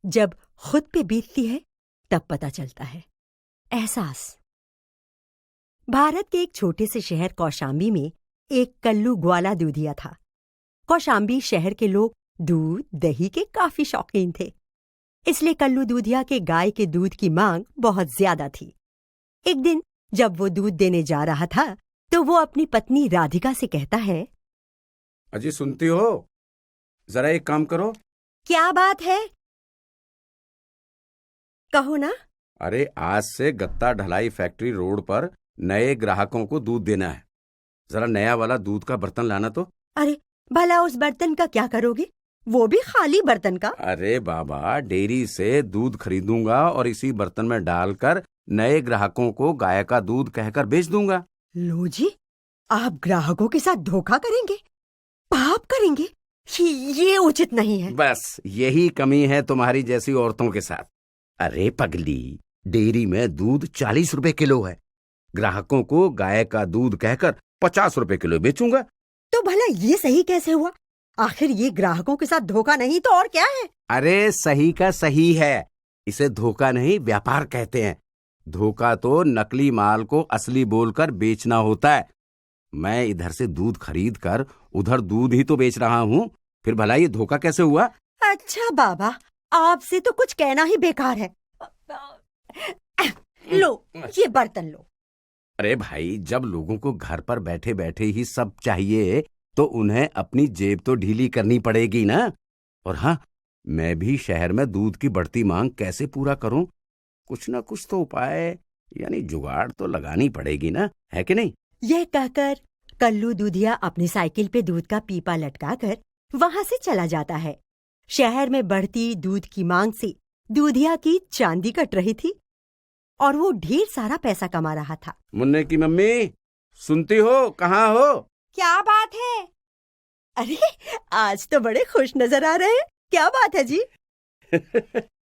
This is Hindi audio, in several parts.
जब खुद पे बीतती है तब पता चलता है। एहसास। भारत के एक छोटे से शहर कौशाम्बी में एक कल्लू ग्वाला दूधिया था। कौशाम्बी शहर के लोग दूध दही के काफी शौकीन थे, इसलिए कल्लू दूधिया के गाय के दूध की मांग बहुत ज्यादा थी। एक दिन जब वो दूध देने जा रहा था तो वो अपनी पत्नी राधिका से कहता है, अजी सुनती हो, जरा एक काम करो। क्या बात है, कहो ना। अरे आज से गत्ता ढलाई फैक्ट्री रोड पर नए ग्राहकों को दूध देना है। जरा नया वाला दूध का बर्तन लाना तो। अरे भला उस बर्तन का क्या करोगे, वो भी खाली बर्तन का? अरे बाबा, डेयरी से दूध खरीदूंगा और इसी बर्तन में डालकर नए ग्राहकों को गाय का दूध कहकर बेच दूंगा। लो जी, आप ग्राहकों के साथ धोखा करेंगे, पाप करेंगे, ये उचित नहीं है। बस यही कमी है तुम्हारी जैसी औरतों के साथ। अरे पगली, डेयरी में दूध 40 रुपए किलो है, ग्राहकों को गाय का दूध कहकर 50 रुपए किलो बेचूंगा। तो भला ये सही कैसे हुआ? आखिर ये ग्राहकों के साथ धोखा नहीं तो और क्या है? अरे सही का सही है, इसे धोखा नहीं व्यापार कहते हैं। धोखा तो नकली माल को असली बोलकर बेचना होता है। मैं इधर से दूध खरीद कर उधर दूध ही तो बेच रहा हूँ, फिर भला ये धोखा कैसे हुआ? अच्छा बाबा, आपसे तो कुछ कहना ही बेकार है। लो ये बर्तन लो। अरे भाई, जब लोगों को घर पर बैठे बैठे ही सब चाहिए तो उन्हें अपनी जेब तो ढीली करनी पड़ेगी ना। और हाँ, मैं भी शहर में दूध की बढ़ती मांग कैसे पूरा करूं? कुछ ना कुछ तो उपाय यानी जुगाड़ तो लगानी पड़ेगी ना, है कि नहीं? यह कहकर कल्लू दूधिया अपनी साइकिल पे दूध का पीपा लटकाकर वहां से चला जाता है। शहर में बढ़ती दूध की मांग से दूधिया की चांदी कट रही थी और वो ढेर सारा पैसा कमा रहा था। मुन्ने की मम्मी, सुनती हो? कहाँ हो? क्या बात है? अरे आज तो बड़े खुश नजर आ रहे हैं, क्या बात है जी?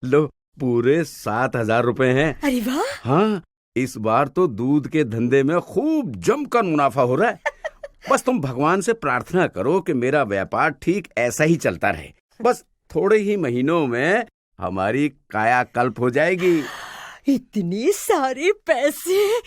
लो, पूरे 7,000 रुपए हैं। अरे वाह! हाँ, इस बार तो दूध के धंधे में खूब जमकर मुनाफा हो रहा है। बस तुम भगवान से प्रार्थना करो कि मेरा व्यापार ठीक ऐसा ही चलता रहे। बस थोड़े ही महीनों में हमारी कायाकल्प हो जाएगी। इतने सारे पैसे!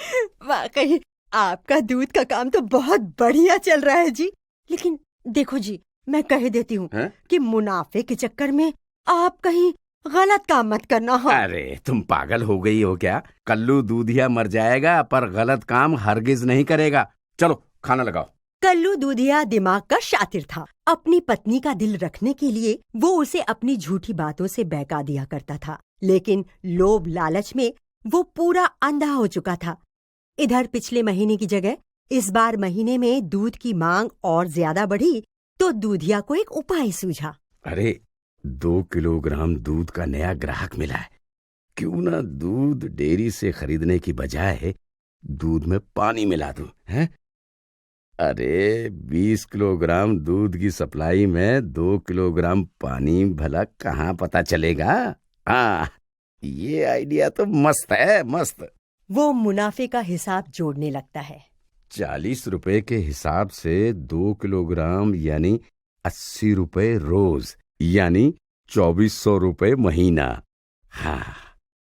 वाकई आपका दूध का काम तो बहुत बढ़िया चल रहा है जी। लेकिन देखो जी, मैं कह देती हूँ कि मुनाफे के चक्कर में आप कहीं गलत काम मत करना हो। अरे तुम पागल हो गई हो क्या? कल्लू दूधिया मर जाएगा पर गलत काम हरगिज नहीं करेगा। चलो खाना लगाओ। कल्लू दूधिया दिमाग का शातिर था। अपनी पत्नी का दिल रखने के लिए वो उसे अपनी झूठी बातों से बहका दिया करता था, लेकिन लोभ लालच में वो पूरा अंधा हो चुका था। इधर पिछले महीने की जगह इस बार महीने में दूध की मांग और ज्यादा बढ़ी तो दूधिया को एक उपाय सूझा। अरे 2 किलोग्राम दूध का नया ग्राहक मिला है, क्यों ना दूध डेयरी से खरीदने की बजाय दूध में पानी मिला दूं, हैं? अरे 20 किलोग्राम दूध की सप्लाई में 2 किलोग्राम पानी भला कहाँ पता चलेगा? हाँ, ये आइडिया तो मस्त है, मस्त। वो मुनाफे का हिसाब जोड़ने लगता है। 40 रुपए के हिसाब से 2 किलोग्राम यानी 80 रुपए रोज, यानी 2400 रुपए महीना। हाँ,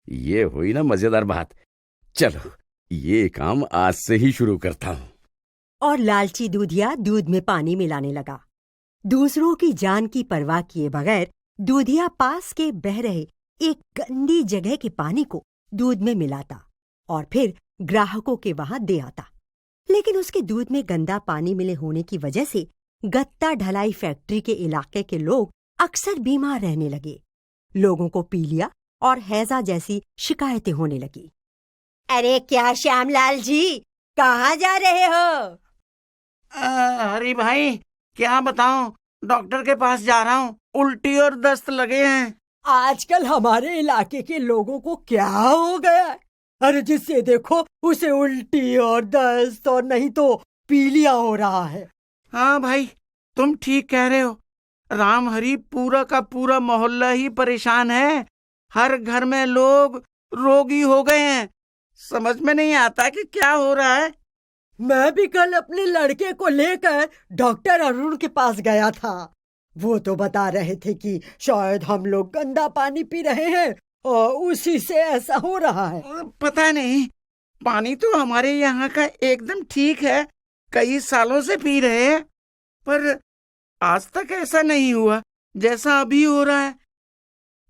ये हुई ना मजेदार बात। चलो ये काम आज से ही शुरू करता हूँ। और लालची दूधिया दूध में पानी मिलाने लगा। दूसरों की जान की परवाह किए बगैर दूधिया पास के बह रहे एक गंदी जगह के पानी को दूध में मिलाता और फिर ग्राहकों के वहां दे आता। लेकिन उसके दूध में गंदा पानी मिले होने की वजह से गत्ता ढलाई फैक्ट्री के इलाके के लोग अक्सर बीमार रहने लगे। लोगों को पीलिया और हैजा जैसी शिकायतें होने लगी। अरे क्या श्यामलाल जी, कहाँ जा रहे हो? हरी भाई, क्या बताऊं, डॉक्टर के पास जा रहा हूँ, उल्टी और दस्त लगे हैं। आजकल हमारे इलाके के लोगों को क्या हो गया है? अरे जिससे देखो उसे उल्टी और दस्त और नहीं तो पीलिया हो रहा है। हाँ भाई, तुम ठीक कह रहे हो। राम हरी, पूरा का पूरा मोहल्ला ही परेशान है। हर घर में लोग रोगी हो गए हैं। समझ में नहीं आता कि क्या हो रहा है। मैं भी कल अपने लड़के को लेकर डॉक्टर अरुण के पास गया था। वो तो बता रहे थे कि शायद हम लोग गंदा पानी पी रहे हैं और उसी से ऐसा हो रहा है। पता नहीं, पानी तो हमारे यहाँ का एकदम ठीक है, कई सालों से पी रहे हैं, पर आज तक ऐसा नहीं हुआ जैसा अभी हो रहा है।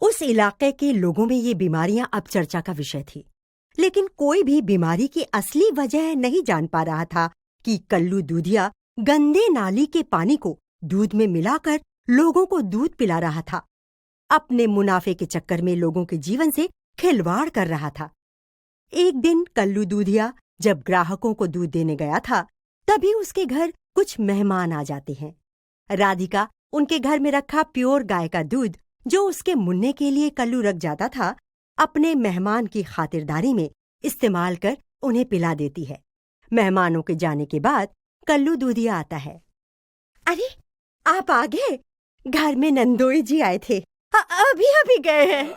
उस इलाके के लोगों में ये बीमारियां अब चर्चा का विषय थी, लेकिन कोई भी बीमारी की असली वजह नहीं जान पा रहा था कि कल्लू दूधिया गंदे नाली के पानी को दूध में मिलाकर लोगों को दूध पिला रहा था। अपने मुनाफे के चक्कर में लोगों के जीवन से खिलवाड़ कर रहा था। एक दिन कल्लू दूधिया जब ग्राहकों को दूध देने गया था, तभी उसके घर कुछ मेहमान आ जाते हैं। राधिका उनके घर में रखा प्योर गाय का दूध जो उसके मुन्ने के लिए कल्लू रख जाता था, अपने मेहमान की खातिरदारी में इस्तेमाल कर उन्हें पिला देती है। मेहमानों के जाने के बाद कल्लू दूधिया आता है। अरे आप आ गए? घर में नंदोई जी आए थे, अभी अभी गए हैं।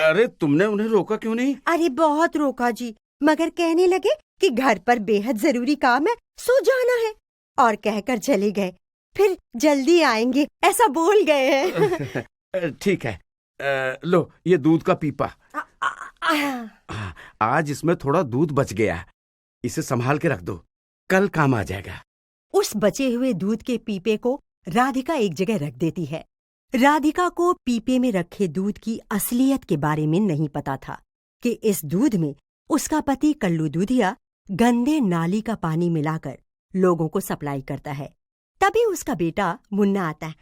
अरे तुमने उन्हें रोका क्यों नहीं? अरे बहुत रोका जी, मगर कहने लगे कि घर पर बेहद जरूरी काम है, सो जाना है, और कहकर चले गए। फिर जल्दी आएंगे ऐसा बोल गए हैं। ठीक है, लो ये दूध का पीपा। आज इसमें थोड़ा दूध बच गया है, इसे संभाल के रख दो, कल काम आ जाएगा। उस बचे हुए दूध के पीपे को राधिका एक जगह रख देती है। राधिका को पीपे में रखे दूध की असलियत के बारे में नहीं पता था कि इस दूध में उसका पति कल्लू दूधिया गंदे नाली का पानी मिलाकर लोगों को सप्लाई करता है। तभी उसका बेटा मुन्ना आता है।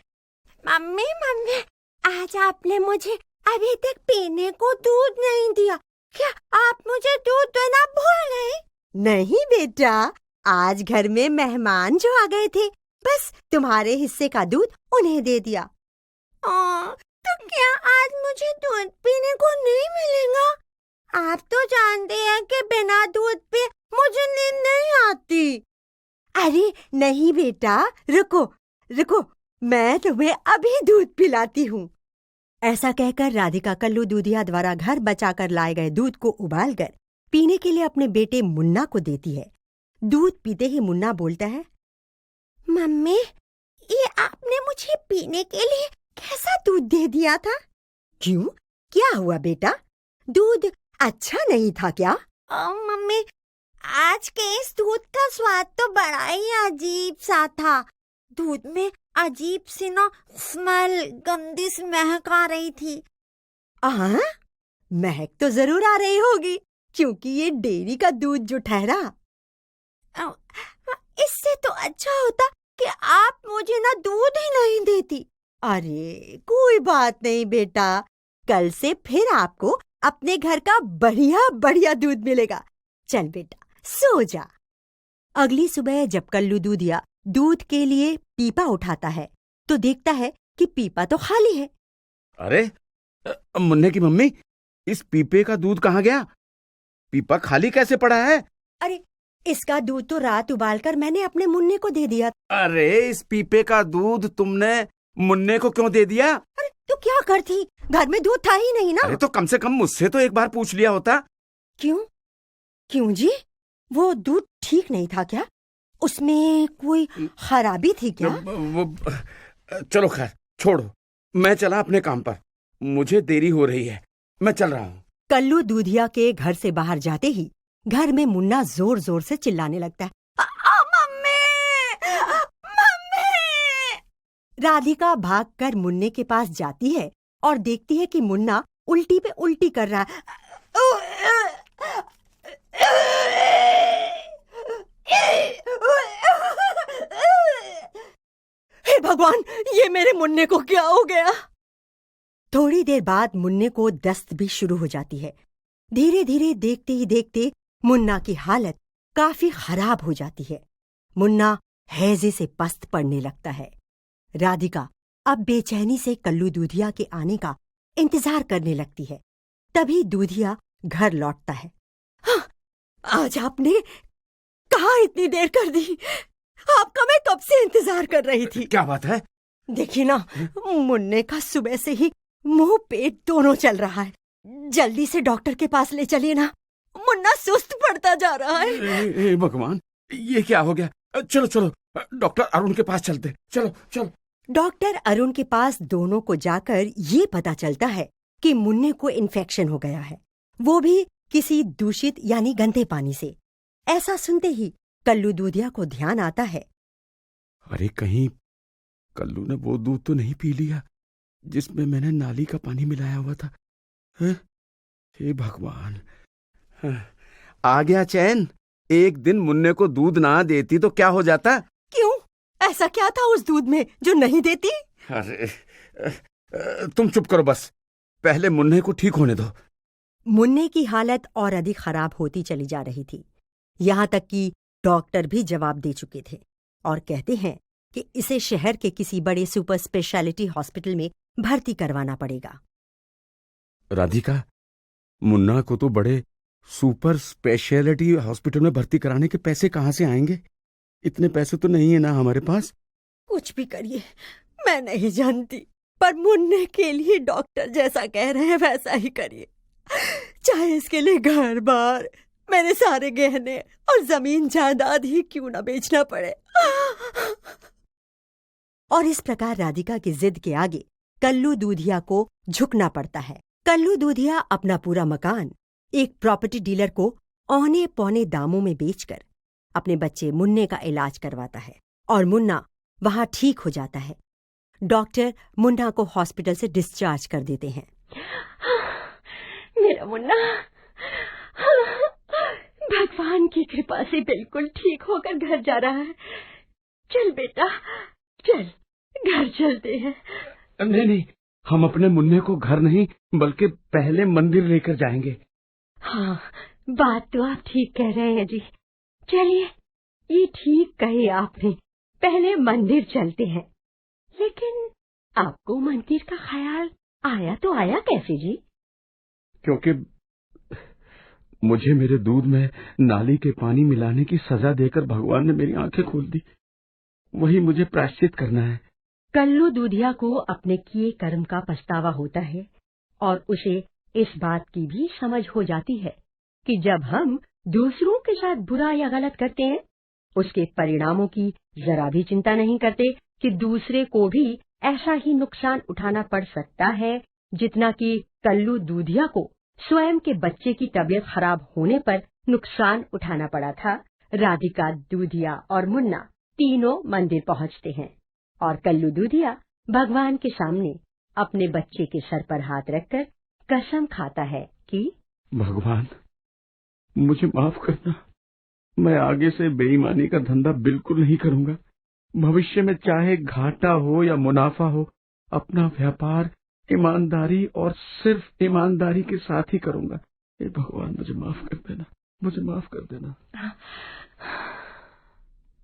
मम्मी मम्मी, आज आपने मुझे अभी तक पीने को दूध नहीं दिया, क्या आप मुझे दूध देना भूल गए? नहीं बेटा, आज घर में मेहमान जो आ गए थे, बस तुम्हारे हिस्से का दूध उन्हें दे दिया। तो क्या आज मुझे दूध पीने को नहीं मिलेगा? आप तो जानते हैं कि बिना दूध पे मुझे नींद नहीं आती। अरे नहीं बेटा, रुको रुको, मैं तुम्हें अभी दूध पिलाती हूँ। ऐसा कहकर राधिका कल्लू दूधिया द्वारा घर बचाकर लाए गए दूध को उबालकर पीने के लिए अपने बेटे मुन्ना को देती है। दूध पीते ही मुन्ना बोलता है, मम्मी, ये आपने मुझे पीने के लिए कैसा दूध दे दिया था? क्यों, क्या हुआ बेटा? दूध अच्छा नहीं था क्या? मम्मी, आज के इस दूध का स्वाद तो बड़ा ही अजीब सा था। दूध में अजीब सी ना स्मेल, गंदी सी महक आ रही थी। महक तो जरूर आ रही होगी, क्योंकि ये डेयरी का दूध जो ठहरा। इससे तो अच्छा होता कि आप मुझे ना दूध ही नहीं देती। अरे कोई बात नहीं बेटा, कल से फिर आपको अपने घर का बढ़िया बढ़िया दूध मिलेगा। चल बेटा सो जा। अगली सुबह जब कल्लू दूधिया दूध के लिए पीपा उठाता है तो देखता है कि पीपा तो खाली है। अरे मुन्ने की मम्मी, इस पीपे का दूध कहाँ गया? पीपा खाली कैसे पड़ा है? अरे इसका दूध तो रात उबालकर मैंने अपने मुन्ने को दे दिया। अरे इस पीपे का दूध तुमने मुन्ने को क्यों दे दिया? अरे तो क्या करती, घर में दूध था ही नहीं ना। अरे तो कम से कम मुझसे तो एक बार पूछ लिया होता। क्यों क्यों जी, वो दूध ठीक नहीं था क्या? उसमें कोई खराबी थी क्या? चलो खैर छोड़ो, मैं चला अपने काम पर, मुझे देरी हो रही है, मैं चल रहा हूँ। कल्लू दूधिया के घर से बाहर जाते ही घर में मुन्ना जोर जोर से चिल्लाने लगता है, मम्मी मम्मी। राधिका भागकर मुन्ने के पास जाती है और देखती है कि मुन्ना उल्टी पे उल्टी कर रहा है। हे भगवान, ये मेरे मुन्ने को क्या हो गया? थोड़ी देर बाद मुन्ने को दस्त भी शुरू हो जाती है। धीरे धीरे देखते ही देखते मुन्ना की हालत काफी खराब हो जाती है। मुन्ना हैजे से पस्त पड़ने लगता है। राधिका अब बेचैनी से कल्लू दूधिया के आने का इंतजार करने लगती है। तभी दूधिया घर लौटता है। हाँ, आज आपने कहाँ इतनी देर कर दी? आपका मैं कब से इंतजार कर रही थी। क्या बात है? देखिए ना, मुन्ने का सुबह से ही मुंह पेट दोनों चल रहा है। जल्दी से डॉक्टर के पास ले चलिए ना, मुन्ना सुस्त पड़ता जा रहा है। भगवान, ये क्या हो गया? चलो चलो डॉक्टर अरुण के पास चलते। चलो चलो। डॉक्टर अरुण के पास दोनों को जाकर ये पता चलता है कि मुन्ने को इन्फेक्शन हो गया है, वो भी किसी दूषित यानी गंदे पानी से। ऐसा सुनते ही कल्लू दूधिया को ध्यान आता है। अरे कहीं कल्लू ने वो दूध तो नहीं पी लिया जिसमें मैंने नाली का पानी मिलाया हुआ था? हे भगवान! आ गया चैन। एक दिन मुन्ने को दूध ना देती तो क्या हो जाता? क्यों? ऐसा क्या था उस दूध में जो नहीं देती? अरे तुम चुप करो बस, पहले मुन्ने को ठीक होने दो। मुन्ने की हालत और अधिक खराब होती चली जा रही थी, यहाँ तक कि डॉक्टर भी जवाब दे चुके थे और कहते हैं कि इसे शहर के किसी बड़े सुपर स्पेशलिटी हॉस्पिटल में भर्ती करवाना पड़ेगा। राधिका, मुन्ना को तो बड़े सुपर स्पेशलिटी हॉस्पिटल में भर्ती कराने के पैसे कहाँ से आएंगे? इतने पैसे तो नहीं है ना हमारे पास। कुछ भी करिए, मैं नहीं जानती, पर मुन्ने के लिए डॉक्टर जैसा कह रहे हैं वैसा ही करिए, चाहे इसके लिए घर बार, मेरे सारे गहने और जमीन जायदाद ही क्यों ना बेचना पड़े। और इस प्रकार राधिका की जिद के आगे कल्लू दूधिया को झुकना पड़ता है। कल्लू दूधिया अपना पूरा मकान एक प्रॉपर्टी डीलर को औने पौने दामों में बेचकर अपने बच्चे मुन्ने का इलाज करवाता है और मुन्ना वहां ठीक हो जाता है। डॉक्टर मुन्ना को हॉस्पिटल से डिस्चार्ज कर देते हैं। मेरा मुन्ना भगवान की कृपा से बिल्कुल ठीक होकर घर जा रहा है। चल बेटा, चल घर चलते हैं। नहीं, हम अपने मुन्ने को घर नहीं बल्कि पहले मंदिर लेकर जाएंगे। हाँ, बात तो आप ठीक कह रहे हैं जी। चलिए, ये ठीक कही आपने, पहले मंदिर चलते हैं। लेकिन आपको मंदिर का ख्याल आया तो आया कैसे जी? क्योंकि मुझे मेरे दूध में नाली के पानी मिलाने की सजा देकर भगवान ने मेरी आंखें खोल दी, वही मुझे प्रायश्चित करना है। कल्लू दूधिया को अपने किए कर्म का पछतावा होता है और उसे इस बात की भी समझ हो जाती है कि जब हम दूसरों के साथ बुरा या गलत करते हैं, उसके परिणामों की जरा भी चिंता नहीं करते कि दूसरे को भी ऐसा ही नुकसान उठाना पड़ सकता है जितना कि कल्लू दूधिया को स्वयं के बच्चे की तबीयत खराब होने पर नुकसान उठाना पड़ा था। राधिका, दूधिया और मुन्ना तीनों मंदिर पहुंचते हैं और कल्लू दूधिया भगवान के सामने अपने बच्चे के सर पर हाथ रखकर कसम खाता है कि भगवान, मुझे माफ करना, मैं आगे से बेईमानी का धंधा बिल्कुल नहीं करूंगा। भविष्य में चाहे घाटा हो या मुनाफा हो, अपना व्यापार ईमानदारी और सिर्फ ईमानदारी के साथ ही करूंगा। हे भगवान, मुझे माफ कर देना, मुझे माफ कर देना।